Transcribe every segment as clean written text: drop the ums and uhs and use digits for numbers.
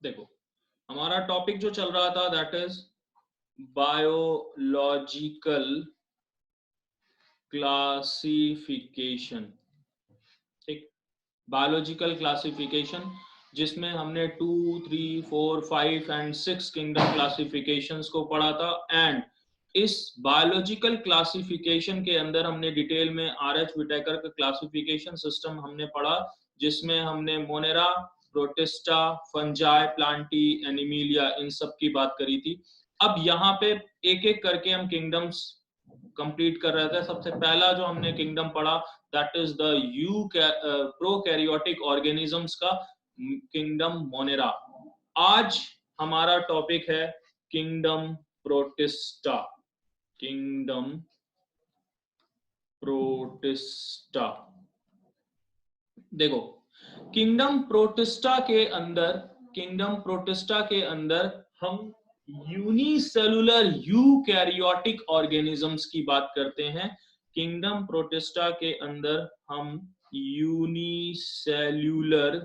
देखो, हमारा टॉपिक जो चल रहा था दैट इज बायोलॉजिकल क्लासिफिकेशन। ठीक, बायोलॉजिकल क्लासिफिकेशन, जिसमें हमने 2, 3, 4, 5 एंड 6 किंगडम क्लासिफिकेशंस को पढ़ा था। एंड इस बायोलॉजिकल क्लासिफिकेशन के अंदर हमने डिटेल में आर एच विटेकर का क्लासिफिकेशन सिस्टम हमने पढ़ा, जिसमें हमने Monera, Protista, Fungi, Plantae, Animalia, इन सब की बात करी थी। अब यहाँ पे एक एक करके हम किंगडम्स कंप्लीट कर रहे थे। सबसे पहला जो हमने किंगडम पढ़ा that is the you prokaryotic organisms का किंगडम मोनेरा। आज हमारा टॉपिक है किंगडम प्रोटिस्टा। Kingdom protista. देखो, किंगडम प्रोटिस्टा के अंदर हम यूनिसेलुलर यूकैरियोटिक ऑर्गेनिजम्स की बात करते हैं। किंगडम प्रोटिस्टा के अंदर हम यूनिसेल्यूलर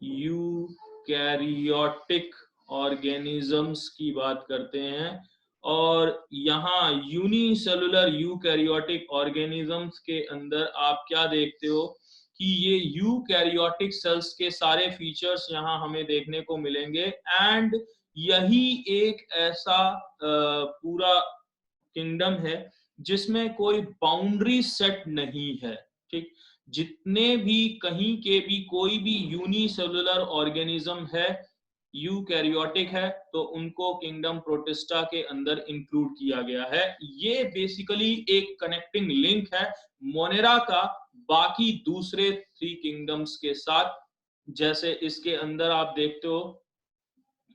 यूकैरियोटिक ऑर्गेनिजम्स की बात करते हैं। और यहाँ यूनिसेलुलर यूकैरियोटिक ऑर्गेनिजम्स के अंदर आप क्या देखते हो कि ये यूकैरियोटिक सेल्स के सारे फीचर्स यहाँ हमें देखने को मिलेंगे। एंड यही एक ऐसा पूरा किंगडम है जिसमें कोई बाउंड्री सेट नहीं है। ठीक, जितने भी कहीं के भी कोई भी यूनिसेलुलर ऑर्गेनिज्म है, यूकैरियोटिक है, तो उनको किंगडम प्रोटिस्टा के अंदर इंक्लूड किया गया है। ये बेसिकली एक कनेक्टिंग लिंक है मोनेरा का बाकी दूसरे 3 किंगडम्स के साथ। जैसे इसके अंदर आप देखते हो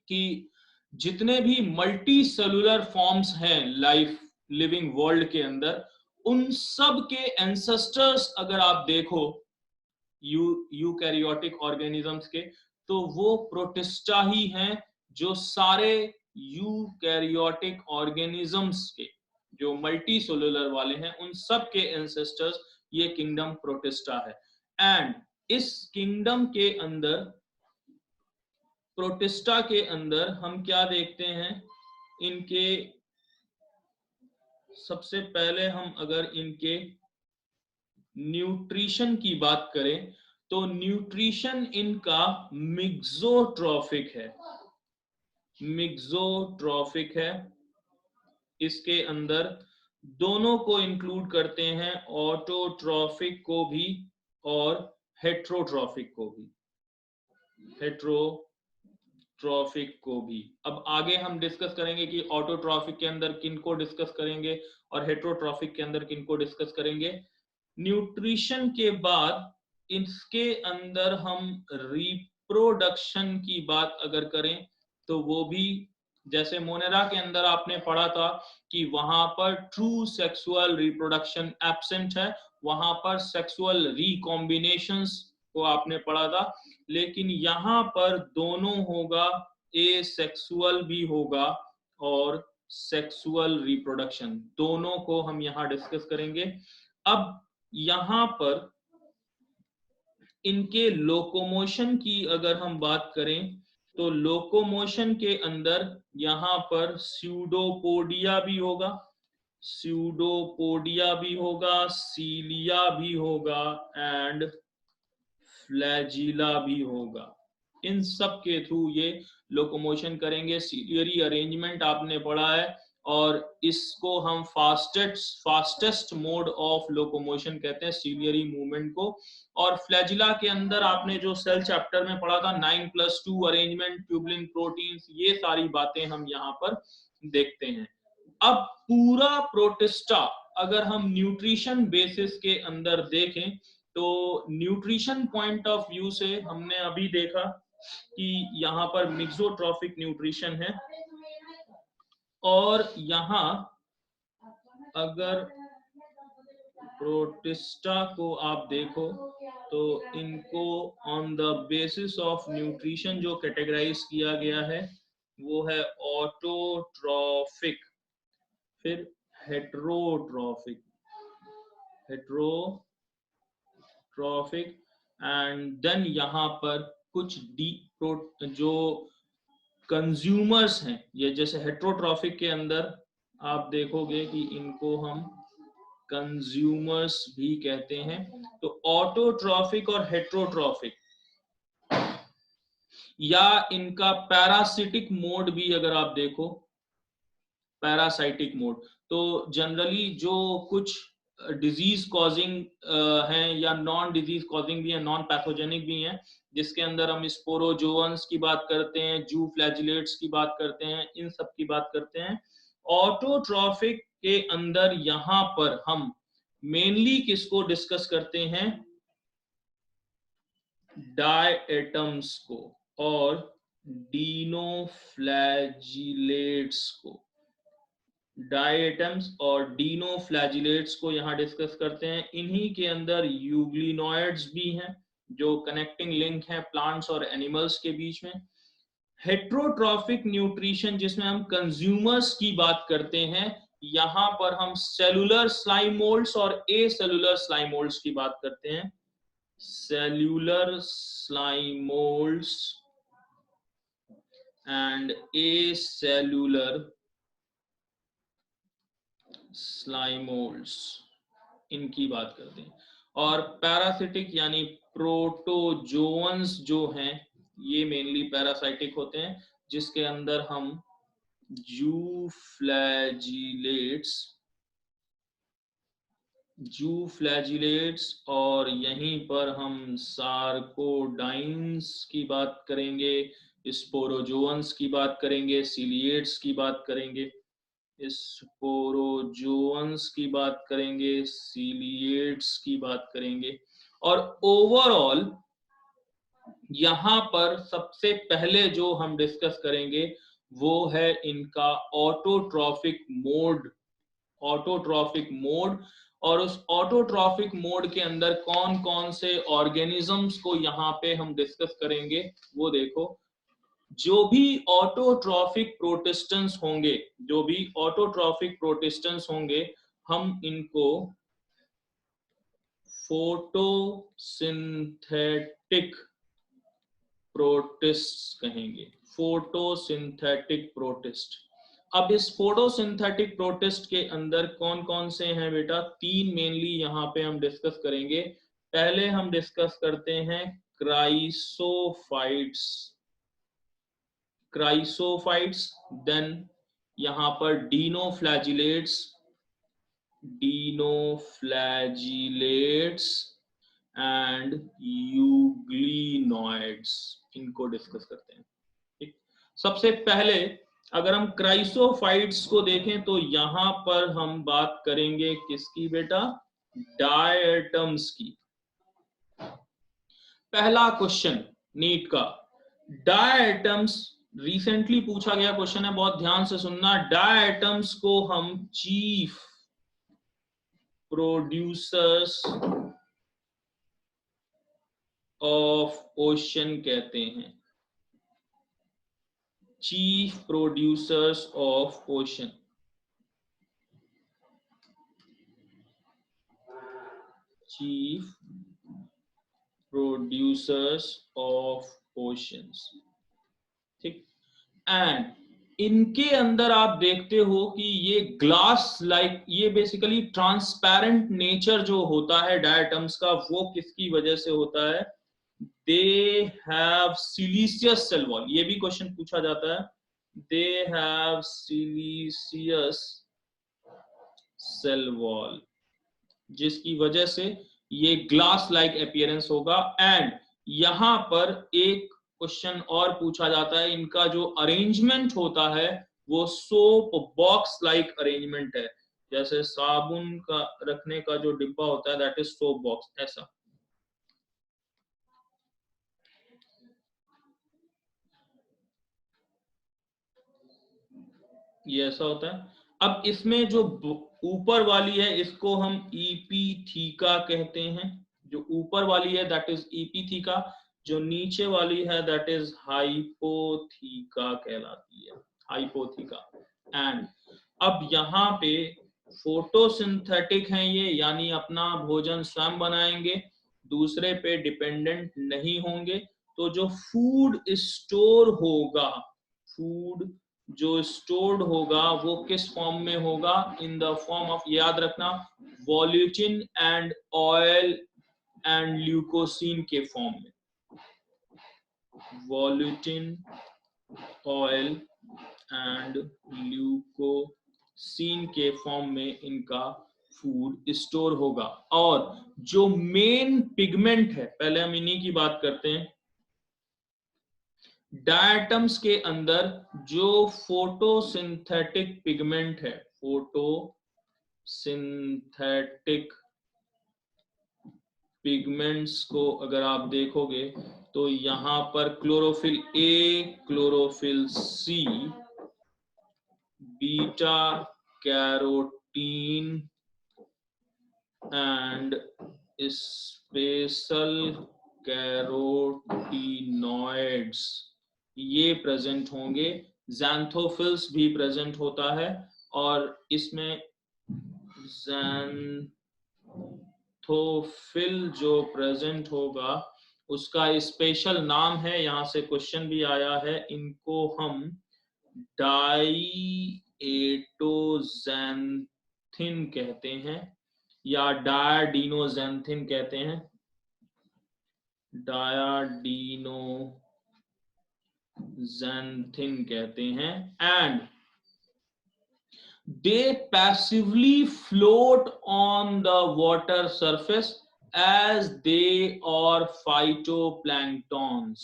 कि जितने भी मल्टी सेलुलर फॉर्म्स हैं लाइफ लिविंग वर्ल्ड के अंदर, उन सब के एंसेस्टर्स अगर आप देखो यूकैरियोटिक ऑर्गेनिजम्स के, तो वो प्रोटिस्टा ही हैं। जो सारे यूकैरियोटिक ऑर्गेनिजम्स के जो मल्टी सेलुलर वाले हैं, उन सब के एंसेस्टर्स ये किंगडम प्रोटिस्टा है। एंड इस किंगडम के अंदर, प्रोटिस्टा के अंदर हम क्या देखते हैं, इनके सबसे पहले हम अगर इनके न्यूट्रिशन की बात करें तो न्यूट्रिशन इनका मिक्सोट्रॉफिक है। मिक्सोट्रॉफिक है। इसके अंदर दोनों को इंक्लूड करते हैं, ऑटोट्रॉफिक को भी और हेट्रोट्रॉफिक को भी। हेट्रोट्रॉफिक को भी अब आगे हम डिस्कस करेंगे कि ऑटोट्रॉफिक के अंदर किन को डिस्कस करेंगे और हेट्रोट्रॉफिक के अंदर किन को डिस्कस करेंगे। न्यूट्रिशन के बाद इसके अंदर हम रिप्रोडक्शन की बात अगर करें तो वो भी, जैसे मोनेरा के अंदर आपने पढ़ा था कि वहां पर ट्रू सेक्सुअल रिप्रोडक्शन एब्सेंट है, वहां पर सेक्सुअल रिकॉम्बिनेशंस को आपने पढ़ा था। लेकिन यहाँ पर दोनों होगा, ए सेक्सुअल भी होगा और सेक्सुअल रिप्रोडक्शन, दोनों को हम यहाँ डिस्कस करेंगे। अब यहाँ पर इनके लोकोमोशन की अगर हम बात करें तो लोकोमोशन के अंदर यहाँ पर स्यूडोपोडिया भी होगा, स्यूडोपोडिया भी होगा, सीलिया भी होगा एंड फ्लैजिला भी होगा। इन सब के थ्रू ये लोकोमोशन करेंगे। सीलियरी अरेंजमेंट आपने पढ़ा है और इसको हम फास्टेस्ट मोड ऑफ लोकोमोशन कहते हैं, सीलियरी मूवमेंट को। और फ्लैजिला के अंदर आपने जो सेल चैप्टर में पढ़ा था 9+2 अरेंजमेंट, ट्यूबुलिन प्रोटीन्स, ये सारी बातें हम यहाँ पर देखते हैं। अब पूरा प्रोटिस्टा अगर हम न्यूट्रिशन बेसिस के अंदर देखें तो न्यूट्रिशन पॉइंट ऑफ व्यू से हमने अभी देखा कि यहाँ पर मिक्सोट्रॉफिक न्यूट्रिशन है। और यहाँ अगर प्रोटिस्टा को आप देखो तो इनको on the basis of nutrition जो कैटेगराइज किया गया है वो है ऑटोट्रॉफिक, फिर हेट्रोट्रॉफिक, हेट्रोट्रॉफिक एंड देन यहाँ पर कुछ जो कंज्यूमर्स हैं, ये जैसे हेट्रोट्रॉफिक के अंदर आप देखोगे कि इनको हम कंज्यूमर्स भी कहते हैं। तो ऑटोट्रॉफिक और हेट्रोट्रॉफिक, या इनका पैरासिटिक मोड भी अगर आप देखो, पैरासाइटिक मोड, तो जनरली जो कुछ डिजीज कॉजिंग हैं या नॉन डिजीज कॉजिंग भी है, नॉन पैथोजेनिक भी हैं, जिसके अंदर हम स्पोरोजोअन्स की बात करते हैं, जू फ्लैजिलेट्स की बात करते हैं, इन सब की बात करते हैं। ऑटोट्रॉफिक के अंदर यहां पर हम मेनली किसको डिस्कस करते हैं? डायएटम्स को और डीनोफ्लैजिलेट्स को। डायएटम्स और डीनोफ्लैजिलेट्स को यहां डिस्कस करते हैं। इन्हीं के अंदर यूग्लिनॉइड्स भी हैं, जो कनेक्टिंग लिंक हैं प्लांट्स और एनिमल्स के बीच में। हेट्रोट्रॉफिक न्यूट्रिशन, जिसमें हम कंज्यूमर्स की बात करते हैं, यहां पर हम सेलुलर स्लाइम मोल्ड्स और ए सेलुलर स्लाइम मोल्ड्स की बात करते हैं। Cellular slime moulds and acellular slime moulds, इनकी बात करते हैं। और पैरासिटिक यानी प्रोटोजोअन्स जो हैं, ये मेनली पैरासाइटिक होते हैं, जिसके अंदर हम जूफ्लैजिलेट्स और यहीं पर हम सार्कोडाइन्स की बात करेंगे, स्पोरोजोअन्स की बात करेंगे, सीलिएट्स की बात करेंगे, स्पोरोजोअन्स की बात करेंगे, सीलिएट्स की बात करेंगे। और ओवरऑल यहां पर सबसे पहले जो हम डिस्कस करेंगे वो है इनका ऑटोट्रॉफिक मोड। ऑटोट्रॉफिक मोड, और उस ऑटोट्रॉफिक मोड के अंदर कौन कौन से ऑर्गेनिजम्स को यहाँ पे हम डिस्कस करेंगे वो देखो। जो भी ऑटोट्रॉफिक प्रोटिस्टेंस होंगे, जो भी ऑटोट्रॉफिक प्रोटिस्टेंस होंगे, हम इनको फोटोसिंथेटिक प्रोटिस्ट कहेंगे। Photosynthetic protist. अब इस फोटोसिंथेटिक प्रोटिस्ट के अंदर कौन कौन से हैं बेटा? तीन मेनली यहाँ पे हम डिस्कस करेंगे। पहले हम डिस्कस करते हैं क्राइसोफाइट्स। क्राइसोफाइट्स, देन यहाँ पर डीनोफ्लैजिलेट्स, डीनोफ्लैजिलेट्स एंड यूग्लिनॉइड्स, इनको डिस्कस करते हैं। ठीक, सबसे पहले अगर हम क्राइसोफाइट्स को देखें तो यहां पर हम बात करेंगे किसकी बेटा? डायटम्स की। पहला क्वेश्चन नीट का, डायटम्स रिसेंटली पूछा गया क्वेश्चन है, बहुत ध्यान से सुनना। डायटम्स को हम चीफ प्रोड्यूसर्स ऑफ ओशन कहते हैं। Chief producers of ocean. Chief producers of oceans. ठीक, एंड इनके अंदर आप देखते हो कि ये ग्लास लाइक, ये बेसिकली ट्रांसपेरेंट नेचर जो होता है डायटम्स का, वो किसकी वजह से होता है? They have siliceous cell wall. ये भी क्वेश्चन पूछा जाता है। They have siliceous cell wall, जिसकी वजह से ये ग्लास लाइक अपीयरेंस होगा। एंड यहां पर एक क्वेश्चन और पूछा जाता है, इनका जो अरेंजमेंट होता है वो सोप बॉक्स लाइक अरेंजमेंट है। जैसे साबुन का रखने का जो डिब्बा होता है, दैट इज सोप बॉक्स, ऐसा। ये ऐसा होता है। अब इसमें जो ऊपर वाली है इसको हम ईपीथीका कहते हैं। जो ऊपर वाली है दैट इज ईपीथीका, जो नीचे वाली है दैट इज हाइपोथीका कहलाती है, हाइपोथीका। एंड अब यहाँ पे फोटोसिंथेटिक हैं ये, यानी अपना भोजन स्वयं बनाएंगे, दूसरे पे डिपेंडेंट नहीं होंगे। तो जो फूड स्टोर होगा, फूड जो स्टोर्ड होगा वो किस फॉर्म में होगा? इन द फॉर्म ऑफ, याद रखना, वॉल्यूटिन एंड ऑयल एंड ल्यूकोसिन के फॉर्म में, वॉल्यूटिन, ऑयल एंड ल्यूकोसिन के फॉर्म में इनका फूड स्टोर होगा। और जो मेन पिगमेंट है, पहले हम इन्हीं की बात करते हैं। डायटम्स के अंदर जो फोटोसिंथेटिक पिगमेंट है, फोटोसिंथेटिक पिगमेंट्स को अगर आप देखोगे तो यहां पर chlorophyll A, chlorophyll C, beta carotene and special carotenoids ये प्रेजेंट होंगे। ज़ैंथोफिल्स भी प्रेजेंट होता है और इसमें ज़ैंथोफिल जो प्रेजेंट होगा उसका स्पेशल नाम है, यहां से क्वेश्चन भी आया है, इनको हम डाईएटोज़ैंथिन कहते हैं या डायडीनोज़ैंथिन कहते हैं, डायडीनोज़ैंथिन कहते हैं। And they passively float on the water surface as they are phytoplanktons.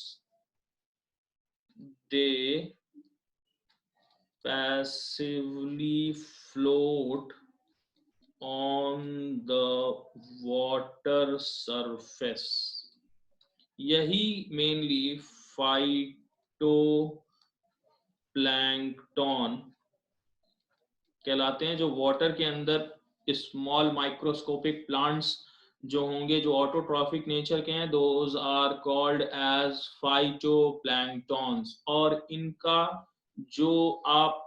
They passively float on the water surface. यही मेनली फाइटोप्लैंक्टन कहलाते हैं, जो वाटर के अंदर स्मॉल माइक्रोस्कोपिक प्लांट्स जो होंगे जो ऑटोट्रॉफिक नेचर के हैं, those are called as phytoplanktons. और इनका जो आप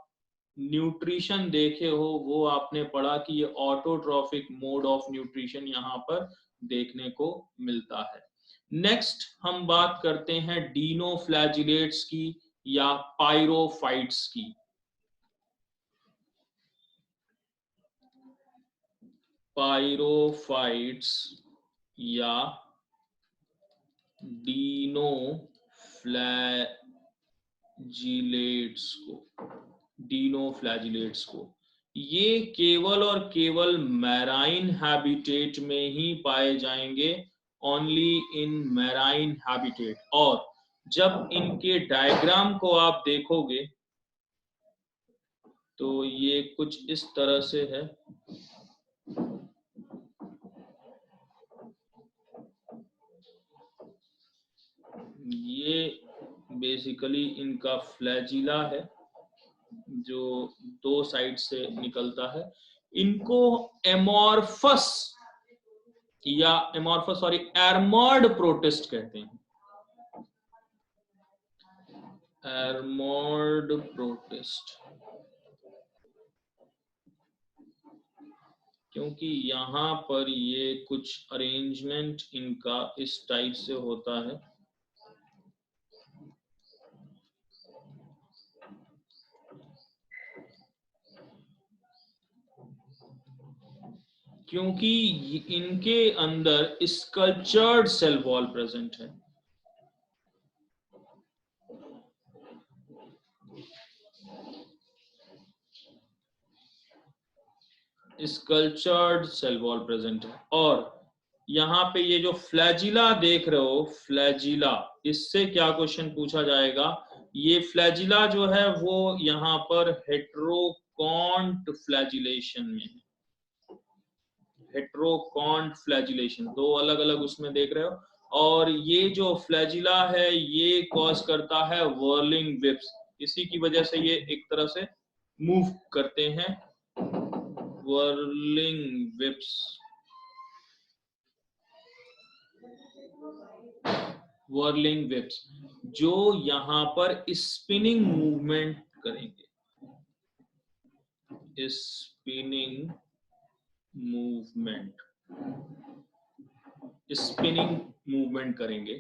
न्यूट्रिशन देखे हो वो आपने पढ़ा कि ये ऑटोट्रॉफिक मोड ऑफ न्यूट्रिशन यहाँ पर देखने को मिलता है। नेक्स्ट हम बात करते हैं डीनोफ्लैजिलेट्स की या पायरोफाइट्स की। पायरोफाइट्स या डीनोफ्लैजिलेट्स को ये केवल और केवल मैराइन हैबिटेट में ही पाए जाएंगे, ओनली इन मैराइन हैबिटेट। और जब इनके डायग्राम को आप देखोगे तो ये कुछ इस तरह से है। ये बेसिकली इनका फ्लैजिला है जो दो साइड से निकलता है। इनको एमॉर्फस या एर्मर्ड प्रोटिस्ट कहते हैं, एर्मर्ड प्रोटिस्ट, क्योंकि यहाँ पर ये कुछ अरेंजमेंट इनका इस टाइप से होता है। क्योंकि इनके अंदर स्कल्पचर्ड सेल वॉल प्रेजेंट है। स्कल्पचर्ड सेल वॉल प्रेजेंट है। और यहाँ पे ये जो फ्लैजिला देख रहे हो, फ्लैजिला, इससे क्या क्वेश्चन पूछा जाएगा? ये फ्लैजिला जो है वो यहाँ पर हेट्रोकॉन्ट फ्लैजिलेशन में है, हेट्रोकॉन्ट फ्लैजिलेशन, दो अलग अलग उसमें देख रहे हो। और ये जो फ्लैजिला है ये कॉज करता है व्हर्लिंग विप्स, इसी की वजह से ये एक तरह से मूव करते हैं, व्हर्लिंग विप्स, व्हर्लिंग विप्स जो यहाँ पर स्पिनिंग मूवमेंट करेंगे, स्पिनिंग मूवमेंट, स्पिनिंग मूवमेंट करेंगे।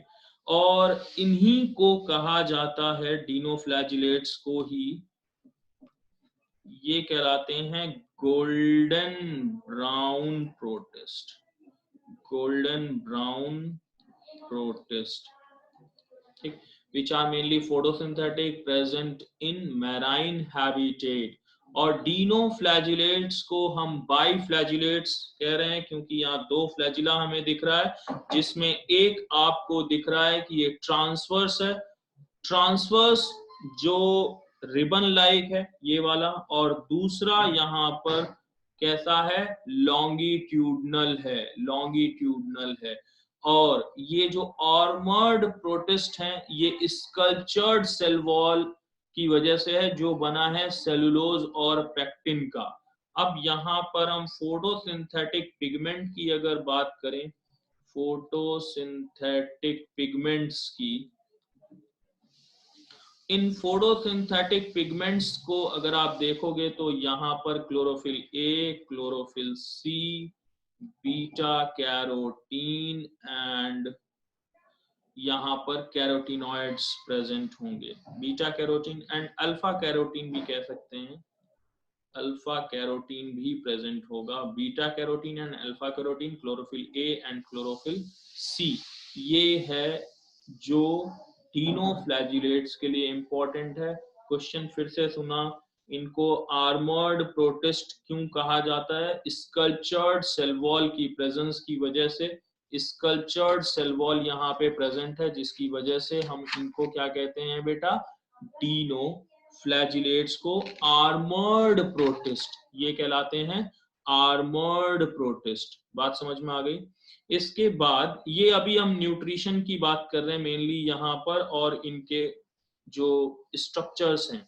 और इन्हीं को कहा जाता है, डिनोफ्लैजिलेट्स को ही ये कहलाते हैं golden brown protist, golden brown protist, ठीक, which are mainly photosynthetic, present in marine habitat। और डीनोफ्लैजिलेट्स को हम बाईफ्लैजिलेट्स कह रहे हैं क्योंकि यहाँ दो फ्लैजिला हमें दिख रहा है, जिसमें एक आपको दिख रहा है कि ये ट्रांसवर्स है, ट्रांसवर्स जो रिबन लाइक है ये वाला, और दूसरा यहाँ पर कैसा है, लॉन्गिट्यूडनल है, लॉन्गिट्यूडनल है। और ये जो आर्मर्ड प्रोटिस्ट हैं ये स्कल्पचर्ड सेल वॉल की वजह से है, जो बना है सेलुलोज और पेक्टिन का। अब यहाँ पर हम फोटोसिंथेटिक पिगमेंट की अगर बात करें, फोटोसिंथेटिक पिगमेंट्स की, इन फोटोसिंथेटिक पिगमेंट्स को अगर आप देखोगे तो यहाँ पर chlorophyll A, chlorophyll C, beta carotene and यहाँ पर कैरोटीनॉइड्स प्रेजेंट होंगे। Beta carotene and alpha carotene भी कह सकते हैं, अल्फा कैरोटीन भी प्रेजेंट होगा। Beta carotene and alpha carotene, chlorophyll A and chlorophyll C, ये है जो डीनोफ्लैजिलेट्स के लिए इंपॉर्टेंट है। क्वेश्चन फिर से सुना, इनको आर्मर्ड प्रोटिस्ट क्यों कहा जाता है, स्कल्पचर्ड सेल वॉल की प्रेजेंस की वजह से, स्कल्पचर्ड सेल वॉल यहाँ पे प्रेजेंट है जिसकी वजह से हम इनको क्या कहते हैं बेटा, डीनोफ्लैजिलेट्स को आर्मर्ड प्रोटिस्ट ये कहलाते हैं, आर्मर्ड प्रोटिस्ट। बात समझ में आ गई। इसके बाद ये अभी हम न्यूट्रिशन की बात कर रहे हैं मेनली यहाँ पर, और इनके जो स्ट्रक्चर्स हैं।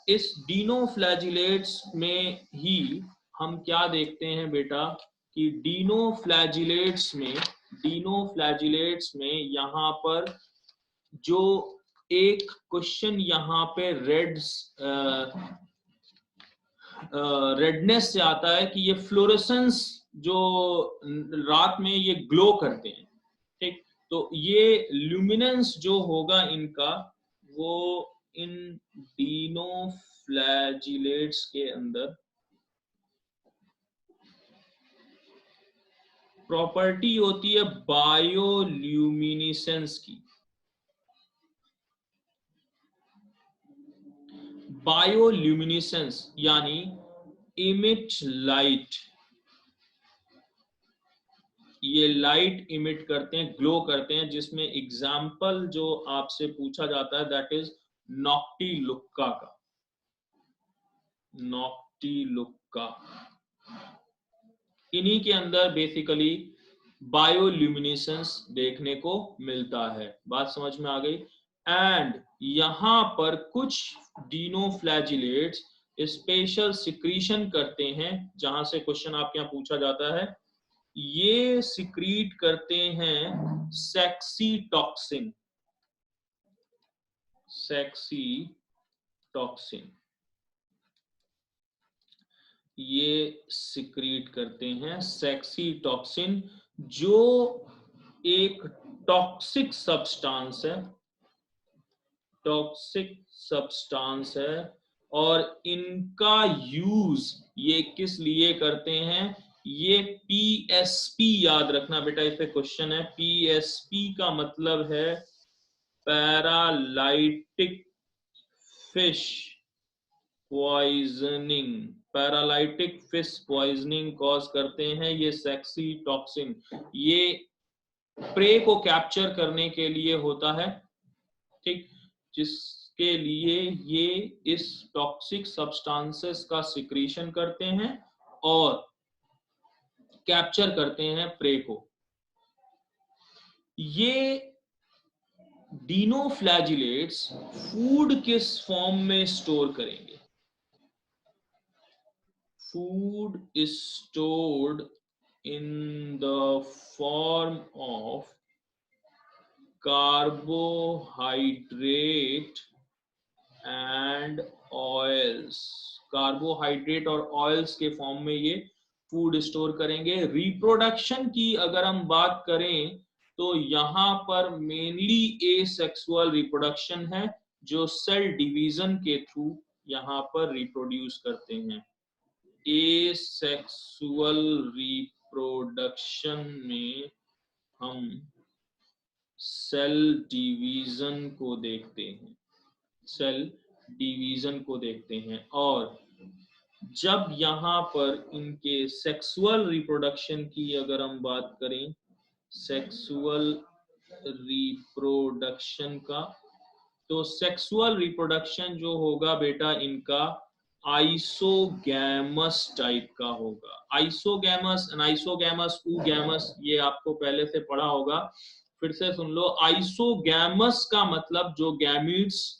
इस डीनोफ्लैजिलेट्स में ही हम क्या देखते हैं बेटा कि डीनोफ्लैजिलेट्स में यहाँ पर जो एक क्वेश्चन यहाँ पे रेडनेस से आता है कि ये फ्लोरेसेंस जो रात में ये ग्लो करते हैं, ठीक, तो ये ल्यूमिनेंस जो होगा इनका वो इन डीनोफ्लैजिलेट्स के अंदर प्रॉपर्टी होती है बायोल्यूमिनेसेंस की। बायोल्यूमिनेसेंस यानी इमिट लाइट, ये लाइट इमिट करते हैं, ग्लो करते हैं, जिसमें एग्जाम्पल जो आपसे पूछा जाता है दैट इज नॉक्टिलुक्का का, नॉक्टिलुक्का। इन्हीं के अंदर बेसिकली बायोल्यूमिनेसेंस देखने को मिलता है। बात समझ में आ गई। एंड यहाँ पर कुछ डीनोफ्लैजिलेट्स स्पेशल सिक्रीशन करते हैं, जहां से क्वेश्चन आपके यहाँ पूछा जाता है, ये सिक्रीट करते हैं सेक्सी टॉक्सिन, सेक्सी टॉक्सिन, ये सिक्रीट करते हैं सेक्सी टॉक्सिन, जो एक टॉक्सिक सब्सटेंस है, टॉक्सिक सब्सटेंस है। और इनका यूज ये किस लिए करते हैं, ये पीएसपी, याद रखना बेटा, इस पे क्वेश्चन है। पीएसपी का मतलब है paralytic fish poisoning, paralytic fish poisoning cause करते हैं ये सेक्सी टॉक्सिन। ये प्रे को कैप्चर करने के लिए होता है, ठीक, जिसके लिए ये इस टॉक्सिक सब्सटेंसेस का सिक्रीशन करते हैं और कैप्चर करते हैं प्रे को। ये डीनोफ्लैजिलेट्स फूड किस फॉर्म में स्टोर करेंगे, food is stored in the form of carbohydrate and oils, carbohydrate और ऑयल्स के फॉर्म में ये फूड स्टोर करेंगे। रिप्रोडक्शन की अगर हम बात करें तो यहाँ पर मेनली एसेक्सुअल रिप्रोडक्शन है जो सेल डिवीजन के थ्रू यहाँ पर रिप्रोड्यूस करते हैं। एसेक्सुअल रिप्रोडक्शन में हम सेल डिवीजन को देखते हैं, सेल डिवीजन को देखते हैं। और जब यहाँ पर इनके सेक्सुअल रिप्रोडक्शन की अगर हम बात करें, सेक्सुअल रिप्रोडक्शन का, तो सेक्सुअल रिप्रोडक्शन जो होगा बेटा इनका आइसोगैमस टाइप का होगा। आइसोगैमस, अनाइसोगैमस, ऊगैमस, ये आपको पहले से पढ़ा होगा, फिर से सुन लो। आइसोगैमस का मतलब जो गैमीट्स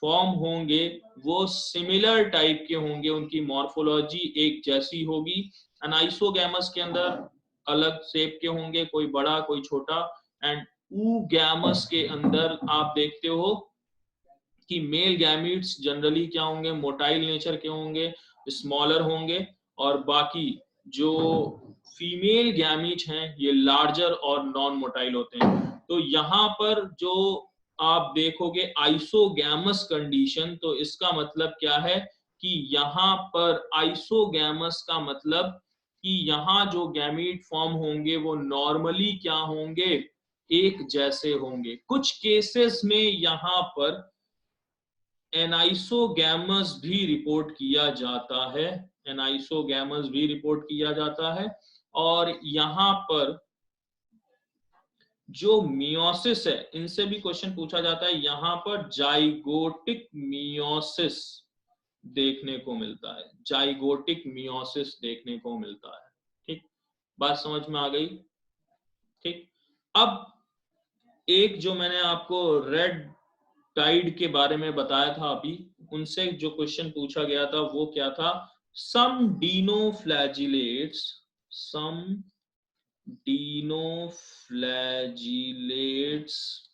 फॉर्म होंगे वो सिमिलर टाइप के होंगे, उनकी मॉर्फोलॉजी एक जैसी होगी। अनाइसोगैमस के अंदर अलग शेप के होंगे, कोई बड़ा कोई छोटा। एंड ऊगैमस के अंदर आप देखते हो कि मेल गैमीट्स जनरली क्या होंगे, मोटाइल नेचर के होंगे, स्मॉलर होंगे, और बाकी जो फीमेल गैमीट हैं ये लार्जर और नॉन मोटाइल होते हैं। तो यहाँ पर जो आप देखोगे आइसोगैमस कंडीशन, तो इसका मतलब क्या है कि यहाँ पर आइसोगैमस का मतलब कि यहाँ जो गैमीट फॉर्म होंगे वो नॉर्मली क्या होंगे, एक जैसे होंगे। कुछ केसेस में यहाँ पर एनाइसोगैमस भी रिपोर्ट किया जाता है, एनाइसोगैमस भी रिपोर्ट किया जाता है। और यहाँ पर जो मियोसिस है, इनसे भी क्वेश्चन पूछा जाता है, यहाँ पर जाइगोटिक मियोसिस देखने को मिलता है, जाइगोटिक मियोसिस देखने को मिलता है। ठीक, बात समझ में आ गई? ठीक, अब एक जो मैंने आपको रेड टाइड के बारे में बताया था अभी, उनसे जो क्वेश्चन पूछा गया था वो क्या था, सम डिनोफ्लैजिलेट्स, सम डिनोफ्लैजिलेट्स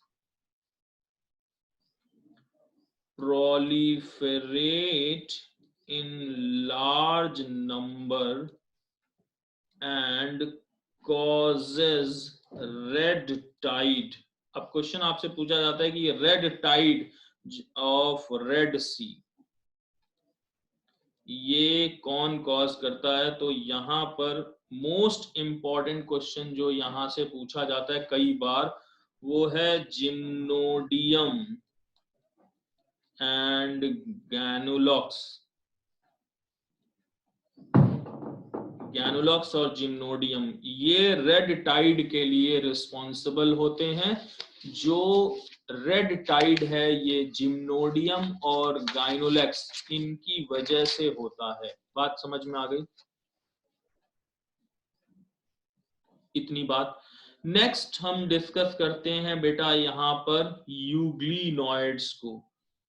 proliferate in large number and causes red tide। अब क्वेश्चन आपसे पूछा जाता है कि रेड टाइड ऑफ रेड सी ये कौन कॉज करता है। तो यहाँ पर मोस्ट इंपॉर्टेंट क्वेश्चन जो यहाँ से पूछा जाता है कई बार, वो है जिम्नोडियम एंड गैनुलॉक्स, गैनुलॉक्स और जिम्नोडियम, ये रेड टाइड के लिए रिस्पॉन्सिबल होते हैं। जो रेड टाइड है ये जिम्नोडियम और गाइनोलेक्स इनकी वजह से होता है। बात समझ में आ गई? इतनी बात। नेक्स्ट हम डिस्कस करते हैं बेटा यहाँ पर यूग्लिनॉइड्स को,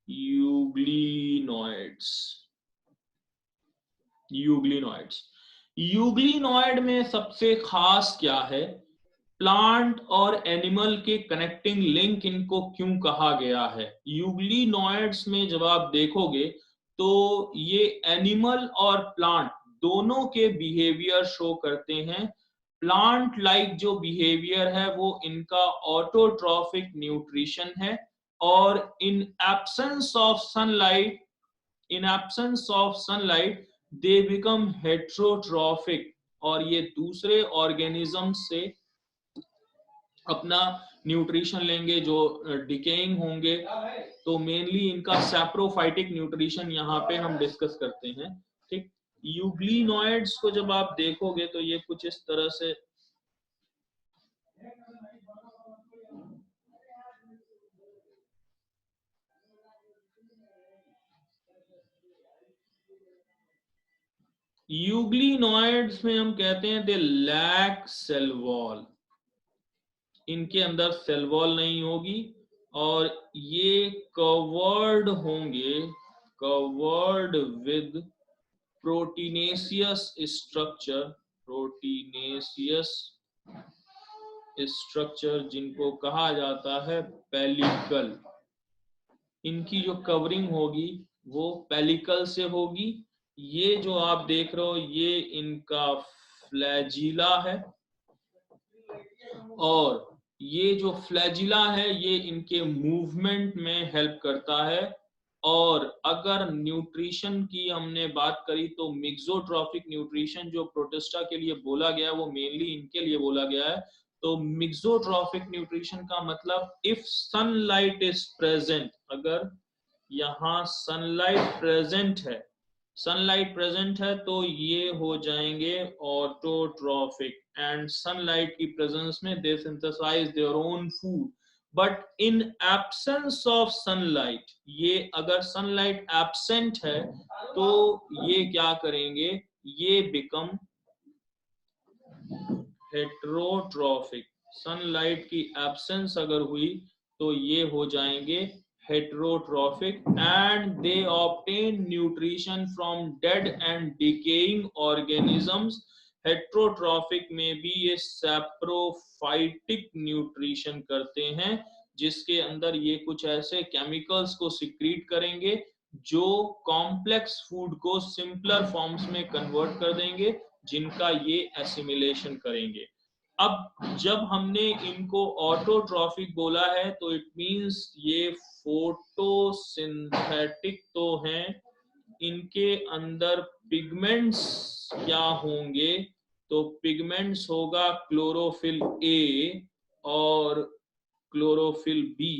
यूग्लिनॉइड्स, यूग्लिनॉइड्स। यूग्लिनॉइड में सबसे खास क्या है, प्लांट और एनिमल के कनेक्टिंग लिंक इनको क्यों कहा गया है। यूग्लिनॉइड्स में जब आप देखोगे तो ये एनिमल और प्लांट दोनों के बिहेवियर शो करते हैं। प्लांट लाइक जो बिहेवियर है वो इनका ऑटोट्रॉफिक न्यूट्रिशन है, और इन absence of sunlight, in absence of sunlight they become heterotrophic, और ये दूसरे ऑर्गेनिज्म से अपना न्यूट्रिशन लेंगे जो डिकेइंग होंगे। तो मेनली इनका सैप्रोफाइटिक न्यूट्रिशन यहाँ पे हम डिस्कस करते हैं। ठीक, यूग्लिनॉइड्स को जब आप देखोगे तो ये कुछ इस तरह से यूग्लिनॉइड्स में हम कहते हैं दे लैक सेल वॉल, इनके अंदर सेल वॉल नहीं होगी, और ये कवर्ड होंगे, covered with proteinaceous structure, proteinaceous structure जिनको कहा जाता है पेलिकल। इनकी जो कवरिंग होगी वो पेलिकल से होगी। ये जो आप देख रहे हो ये इनका फ्लैजिला है, और ये जो फ्लैजिला है ये इनके मूवमेंट में हेल्प करता है। और अगर न्यूट्रिशन की हमने बात करी तो मिक्सोट्रॉफिक न्यूट्रिशन जो प्रोटिस्टा के लिए बोला गया है वो मेनली इनके लिए बोला गया है। तो मिक्सोट्रॉफिक न्यूट्रिशन का मतलब इफ सनलाइट इज प्रेजेंट, अगर यहाँ सनलाइट प्रेजेंट है तो ये हो जाएंगे ऑटोट्रॉफिक, एंड सनलाइट की प्रेजेंस में they synthesise their own food. But in absence of sunlight, ये अगर सनलाइट एब्सेंट है तो ये क्या करेंगे, ये बिकम हेट्रोट्रॉफिक। सनलाइट की एब्सेंस अगर हुई तो ये हो जाएंगे heterotrophic, and they obtain nutrition from dead and decaying organisms. Heterotrophic में भी ये सैप्रोफाइटिक न्यूट्रिशन करते हैं, जिसके अंदर ये कुछ ऐसे केमिकल्स को सिक्रीट करेंगे जो कॉम्प्लेक्स फूड को सिंपलर फॉर्म्स में कन्वर्ट कर देंगे, जिनका ये एसिमिलेशन करेंगे। अब जब हमने इनको ऑटोट्रॉफिक बोला है तो इट मींस ये फोटोसिंथेटिक तो हैं, इनके अंदर पिगमेंट्स क्या होंगे, तो पिगमेंट्स होगा क्लोरोफिल ए और chlorophyll B.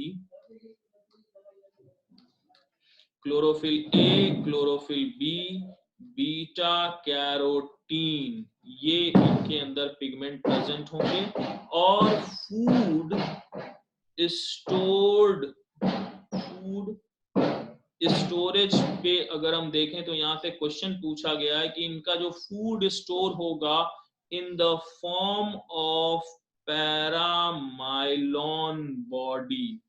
Chlorophyll A, chlorophyll B, beta carotene, ये इनके अंदर पिगमेंट प्रेजेंट होंगे। और फूड स्टोरेज पे अगर हम देखें तो यहाँ से क्वेश्चन पूछा गया है कि इनका जो फूड स्टोर होगा in the form of paramylon body.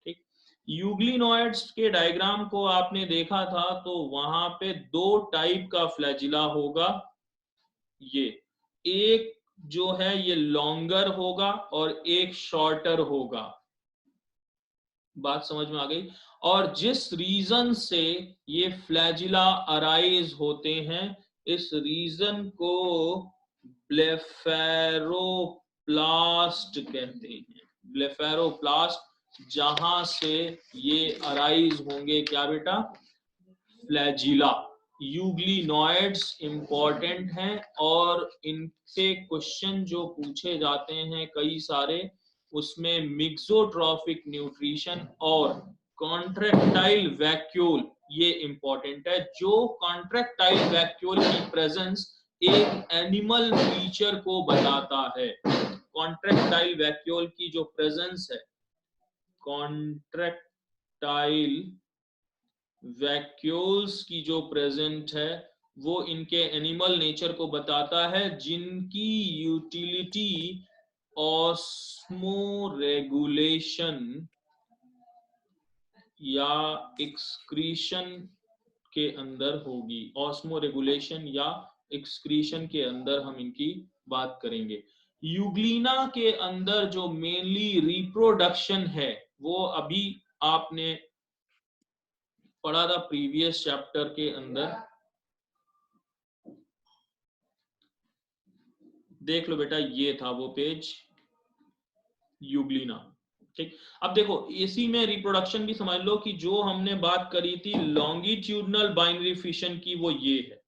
ठीक, यूग्लिनोइड्स के डायग्राम को आपने देखा था तो वहां पे दो टाइप का फ्लैजिला होगा। ये एक जो है ये लॉन्गर होगा और एक शॉर्टर होगा। बात समझ में आ गई? और जिस रीजन से ये फ्लैजिला अराइज होते हैं, इस रीजन को ब्लेफेरोप्लास्ट कहते हैं। ब्लेफेरोप्लास्ट, जहां से ये अराइज होंगे क्या बेटा, फ्लैजिला। यूग्लिनोइड्स इंपॉर्टेंट हैं और इनसे क्वेश्चन जो पूछे जाते हैं कई सारे, उसमें मिक्सोट्रॉफिक न्यूट्रिशन और कॉन्ट्रैक्टाइल वैक्यूल ये इंपॉर्टेंट है। जो कॉन्ट्रैक्टाइल वैक्यूल की प्रेजेंस एक एनिमल फीचर को बताता है। कॉन्ट्रैक्टाइल वैक्यूल की जो प्रेजेंस है, कॉन्ट्रैक्टाइल वैक्यूल्स की जो प्रेजेंट है वो इनके एनिमल नेचर को बताता है, जिनकी यूटिलिटी ऑस्मोरेगुलेशन या एक्सक्रीशन के अंदर होगी। ऑस्मोरेगुलेशन या एक्सक्रीशन के अंदर हम इनकी बात करेंगे। यूग्लिना के अंदर जो मेनली रिप्रोडक्शन है वो अभी आपने पढ़ा था प्रीवियस चैप्टर के अंदर, देख लो बेटा, ये था वो पेज, यूग्लिना। ठीक, अब देखो इसी में रिप्रोडक्शन भी समझ लो कि जो हमने बात करी थी लॉन्गिट्यूडनल बाइनरी फिशन की, वो ये है।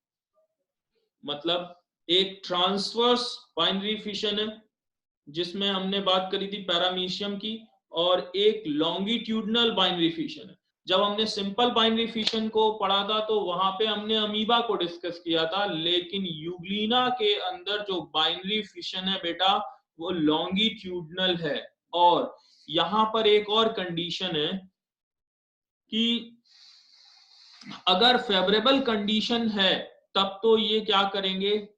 मतलब एक ट्रांसवर्स बाइनरी फिशन है जिसमें हमने बात करी थी पैरामीशियम की, और एक लॉन्गिट्यूडनल बाइनरी फिशन है। जब हमने सिंपल बाइनरी फिशन को पढ़ा था तो वहां पे हमने अमीबा को डिस्कस किया था, लेकिन यूग्लिना के अंदर जो बाइनरी फिशन है बेटा वो लॉन्गिट्यूडनल है। और यहां पर एक और कंडीशन है कि अगर फेवरेबल कंडीशन है तब तो ये क्या करेंगे,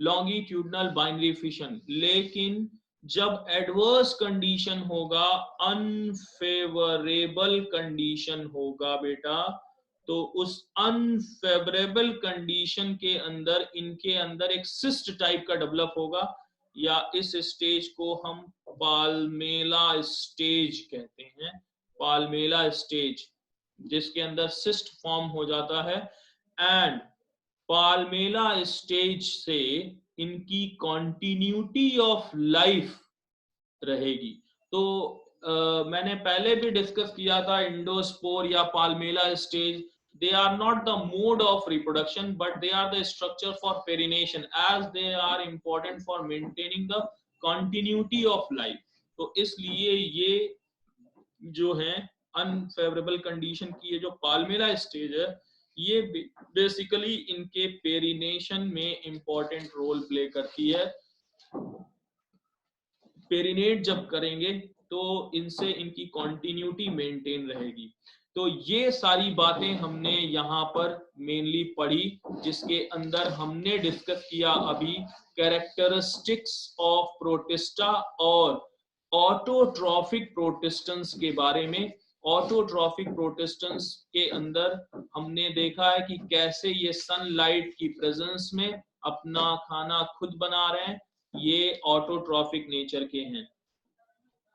लॉन्गिट्यूडनल बाइनरी फिशन। लेकिन जब एडवर्स कंडीशन होगा, अनफेवरेबल कंडीशन होगा बेटा, तो उस अनफेवरेबल कंडीशन के अंदर इनके अंदर एक सिस्ट टाइप का डेवलप होगा, या इस स्टेज को हम पाल्मेला स्टेज कहते हैं। पाल्मेला स्टेज, जिसके अंदर सिस्ट फॉर्म हो जाता है। एंड पाल्मेला स्टेज से इनकी कॉन्टिन्यूटी ऑफ लाइफ रहेगी। तो मैंने पहले भी डिस्कस किया था इंडोस्पोर या पाल्मेला stage, they are not the mode of reproduction but they are the structure for perennation as they are important for maintaining the continuity of life। तो इसलिए ये जो है अनफेवरेबल कंडीशन की ये जो पाल्मेला स्टेज है ये बेसिकली इनके पेरिनेशन में इंपॉर्टेंट रोल प्ले करती है। पेरिनेट जब करेंगे तो इनसे इनकी कॉन्टिन्यूटी मेंटेन रहेगी। तो ये सारी बातें हमने यहाँ पर मेनली पढ़ी, जिसके अंदर हमने डिस्कस किया अभी कैरेक्टरिस्टिक्स ऑफ प्रोटिस्टा और ऑटोट्रॉफिक प्रोटिस्टेंस के बारे में। ऑटोट्रॉफिक प्रोटिस्टेंस के अंदर हमने देखा है कि कैसे ये सनलाइट की प्रेजेंस में अपना खाना खुद बना रहे हैं, ये ऑटोट्रॉफिक नेचर के हैं।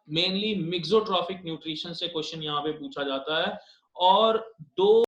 मेनली मिक्सोट्रॉफिक न्यूट्रिशन से क्वेश्चन यहाँ पे पूछा जाता है। और दो